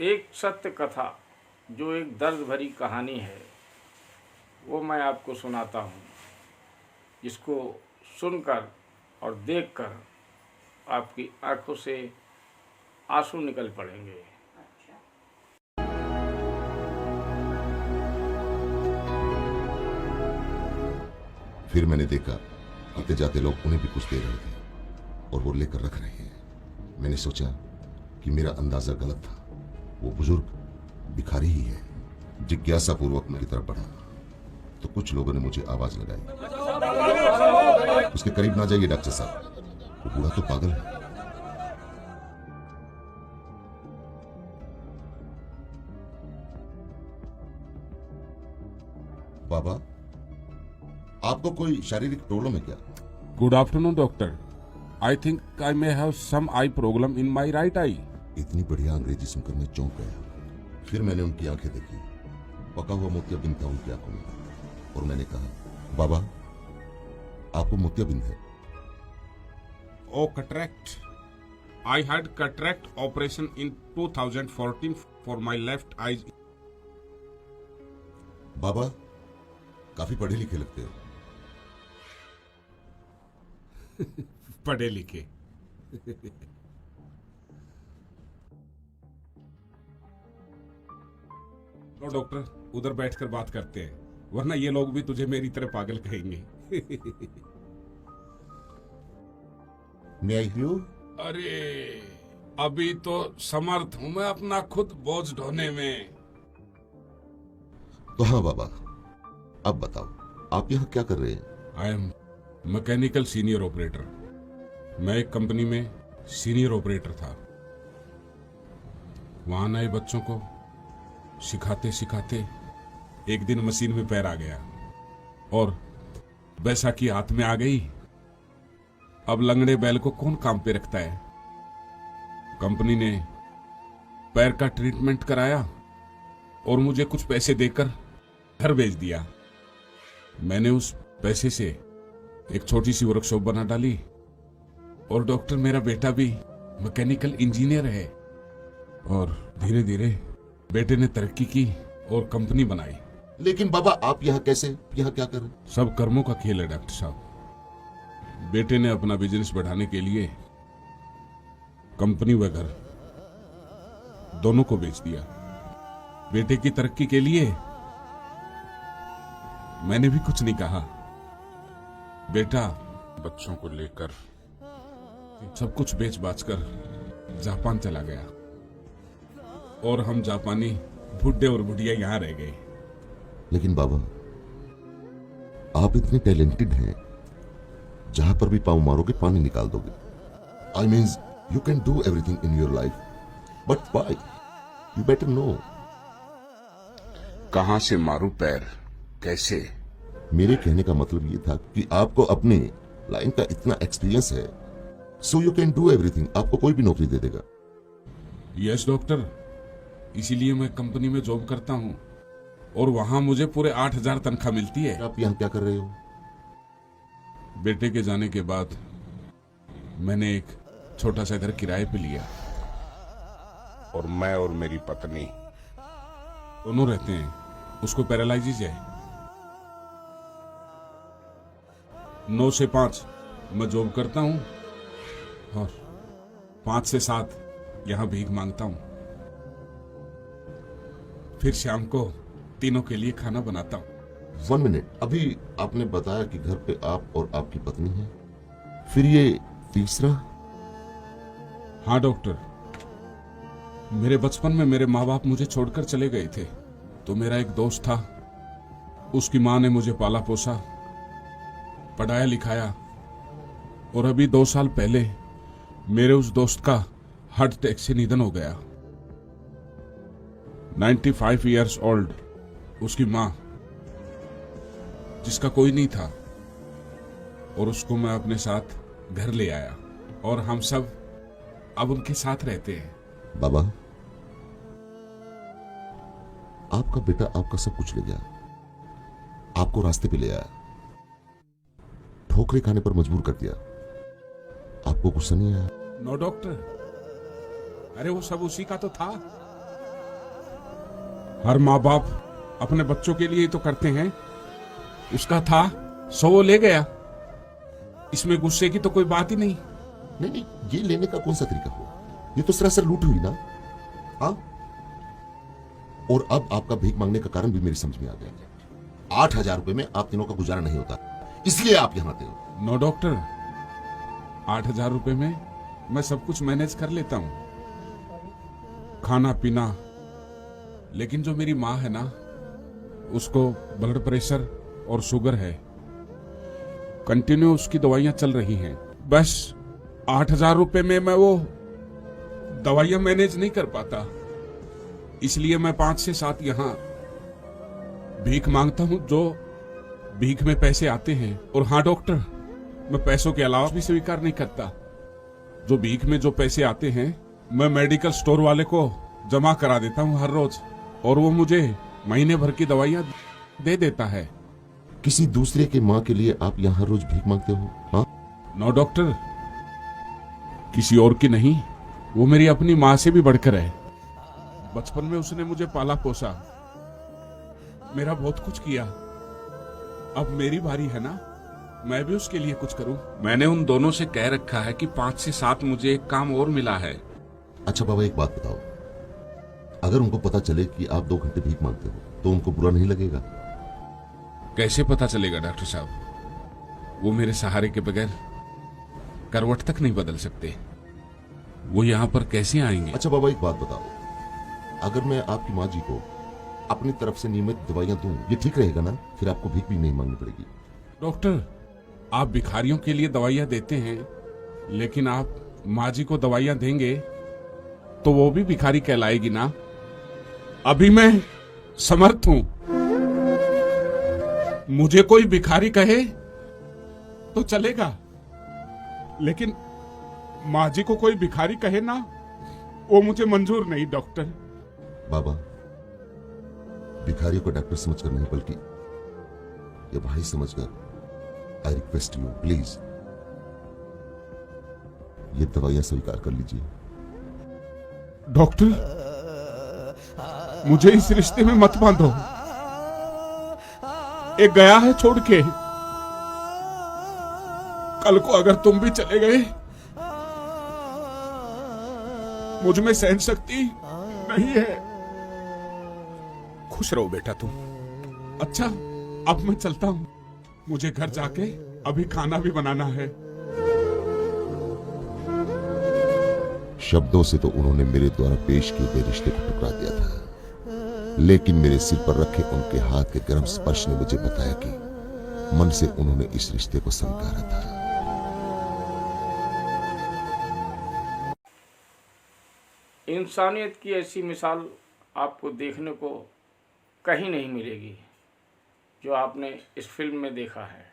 एक सत्य कथा जो एक दर्द भरी कहानी है वो मैं आपको सुनाता हूँ। इसको सुनकर और देखकर आपकी आंखों से आंसू निकल पड़ेंगे। फिर मैंने देखा आते जाते लोग उन्हें भी कुछ दे रहे थे और वो लेकर रख रहे हैं। मैंने सोचा कि मेरा अंदाजा गलत था, वो बुजुर्ग भिखारी ही है। जिज्ञासा पूर्वक मैं की तरफ बढ़ा तो कुछ लोगों ने मुझे आवाज लगाई, उसके करीब ना जाइए डॉक्टर साहब, वो बूढ़ा तो पागल है। बाबा, आपको कोई शारीरिक प्रॉब्लम है क्या? Good afternoon, doctor. I think I may have some eye problem in my right eye. इतनी बढ़िया अंग्रेजी सुनकर मैं चौंक गया। फिर मैंने उनकी आंखें देखी, पका हुआ मोतियाबिंद था उनकी आंखों में, और मैंने कहा, बाबा आपको मोतियाबिंद है? Oh, cataract. I had cataract operation in 2014 for my left eye. बाबा काफी पढ़े लिखे लगते हो। पढ़े लिखे। लो डॉक्टर, उधर बैठकर बात करते हैं, वरना ये लोग भी तुझे मेरी तरह पागल कहेंगे। May I hear? अरे अभी तो समर्थ हूं मैं अपना खुद बोझ ढोने में। तो हाँ बाबा, अब बताओ आप यहाँ क्या कर रहे हैं? I am mechanical senior operator. मैं एक कंपनी में सीनियर ऑपरेटर था। वहां नए बच्चों को सिखाते सिखाते एक दिन मशीन में पैर आ गया और बैसाखी हाथ में आ गई। अब लंगड़े बैल को कौन काम पे रखता है। कंपनी ने पैर का ट्रीटमेंट कराया और मुझे कुछ पैसे देकर घर भेज दिया। मैंने उस पैसे से एक छोटी सी वर्कशॉप बना डाली और डॉक्टर मेरा बेटा भी मैकेनिकल इंजीनियर है। और धीरे धीरे बेटे ने तरक्की की और कंपनी बनाई। लेकिन बाबा आप यहाँ कैसे, यहाँ क्या कर रहे हैं? सब कर्मों का खेल है डॉक्टर साहब। बेटे ने अपना बिजनेस बढ़ाने के लिए कंपनी व घर दोनों को बेच दिया। बेटे की तरक्की के लिए मैंने भी कुछ नहीं कहा। बेटा बच्चों को लेकर सब कुछ बेच बाच कर जापान चला गया और हम जापानी बुढ़े और बुढ़िया यहां रह गए। लेकिन बाबा आप इतने टैलेंटेड हैं, जहां पर भी पाँव मारोगे पानी निकाल दोगे। I means you can do everything in your life, but why? You better know. कहां से मारूं पैर, कैसे? मेरे कहने का मतलब ये था कि आपको अपनी लाइन का इतना एक्सपीरियंस है, so you can do everything. आपको कोई भी नौकरी दे देगा। यस डॉक्टर, इसीलिए मैं कंपनी में जॉब करता हूं और वहां मुझे पूरे 8,000 तनख्वाह मिलती है। आप यहाँ क्या कर रहे हो? बेटे के जाने के बाद मैंने एक छोटा सा घर किराए पे लिया और मैं और मेरी पत्नी दोनों रहते हैं। उसको पैरालाइजिस है। 9 से 5 मैं जॉब करता हूं और 5 से 7 यहां भीख मांगता हूं। फिर शाम को तीनों के लिए खाना बनाता हूं। 1 मिनट, अभी आपने बताया कि घर पे आप और आपकी पत्नी है, फिर ये तीसरा? हाँ डॉक्टर, मेरे बचपन में मेरे माँ बाप मुझे छोड़कर चले गए थे, तो मेरा एक दोस्त था। उसकी माँ ने मुझे पाला पोसा, पढ़ाया लिखाया और अभी 2 साल पहले मेरे उस दोस्त का हार्ट अटैक से निधन हो गया। 95 इयर्स ओल्ड उसकी माँ, जिसका कोई नहीं था, और उसको मैं अपने साथ घर ले आया और हम सब अब उनके साथ रहते हैं। बाबा आपका बेटा आपका सब कुछ ले गया, आपको रास्ते पे ले आया, ठोकरे खाने पर मजबूर कर दिया। आपको गुस्सा नहीं आया? नो डॉक्टर, अरे वो सब उसी का तो था। हर माँ बाप अपने बच्चों के लिए ही तो करते हैं। उसका था सो वो ले गया, इसमें गुस्से की तो कोई बात ही नहीं। नहीं नहीं, ये लेने का कौन सा तरीका हुआ? ये तो सरासर लूट हुई ना। हाँ, और अब आपका भीख मांगने का कारण भी मेरी समझ में आ गया। 8,000 रुपए में आप तीनों का गुजारा नहीं होता, इसलिए आप यहां आते हो। नो डॉक्टर, 8,000 रुपए में मैं सब कुछ मैनेज कर लेता हूँ, खाना पीना। लेकिन जो मेरी माँ है ना, उसको ब्लड प्रेशर और शुगर है, कंटिन्यू उसकी दवाइयां चल रही हैं। बस 8,000 रुपए में मैं वो दवाइयां मैनेज नहीं कर पाता, इसलिए मैं 5 से 7 यहां भीख मांगता हूं, जो भीख में पैसे आते हैं। और हाँ डॉक्टर, मैं पैसों के अलावा भी स्वीकार नहीं करता। जो भीख में जो पैसे आते हैं, मैं मेडिकल स्टोर वाले को जमा करा देता हूं हर रोज, और वो मुझे महीने भर की दवाइयां दे देता है। किसी दूसरे के माँ के लिए आप यहाँ हर रोज भीख मांगते हो? हाँ, नो डॉक्टर, किसी और की नहीं, वो मेरी अपनी माँ से भी बढ़कर है। बचपन में उसने मुझे पाला पोसा, मेरा बहुत कुछ किया। अब मेरी बारी है ना, मैं भी उसके लिए कुछ करूं। मैंने उन दोनों से कह रखा है कि 5 से 7 मुझे एक काम और मिला है। अच्छा बाबा, एक बात बताओ, अगर उनको पता चले कि आप 2 घंटे भीख मांगते हो तो उनको बुरा नहीं लगेगा? कैसे पता चलेगा डॉक्टर साहब? वो मेरे सहारे के बगैर करवट तक नहीं बदल सकते, वो यहाँ पर कैसे आएंगे? अच्छा बाबा, एक बात बताओ, अगर मैं आपकी माँ जी को अपनी तरफ से नियमित दवाइयां दूं, ये ठीक रहेगा ना? फिर आपको भीख भी नहीं मांगनी पड़ेगी। डॉक्टर, आप भिखारियों के लिए दवाइयां देते हैं, लेकिन आप माँ जी को दवाइयां देंगे तो वो भी भिखारी कहलाएगी ना? अभी मैं समर्थ हूं, मुझे कोई भिखारी कहे तो चलेगा, लेकिन माँ जी को कोई भिखारी कहे ना, वो मुझे मंजूर नहीं। डॉक्टर बाबा, भिखारियों को डॉक्टर समझकर नहीं, बल्कि ये भाई समझकर आई रिक्वेस्ट यू, प्लीज ये दवाइयां स्वीकार कर लीजिए। डॉक्टर, मुझे इस रिश्ते में मत बांधो। एक गया है छोड़ के, कल को अगर तुम भी चले गए, मुझ में सहन शक्ति नहीं है। खुश रहो बेटा तुम। अच्छा, अब मैं चलता हूं, मुझे घर जाके अभी खाना भी बनाना है। शब्दों से तो उन्होंने मेरे द्वारा पेश किए गए रिश्ते को टुकरा दिया था, लेकिन मेरे सिर पर रखे उनके हाथ के गर्म स्पर्श ने मुझे बताया कि मन से उन्होंने इस रिश्ते को स्वीकारा था। इंसानियत की ऐसी मिसाल आपको देखने को कहीं नहीं मिलेगी जो आपने इस फिल्म में देखा है।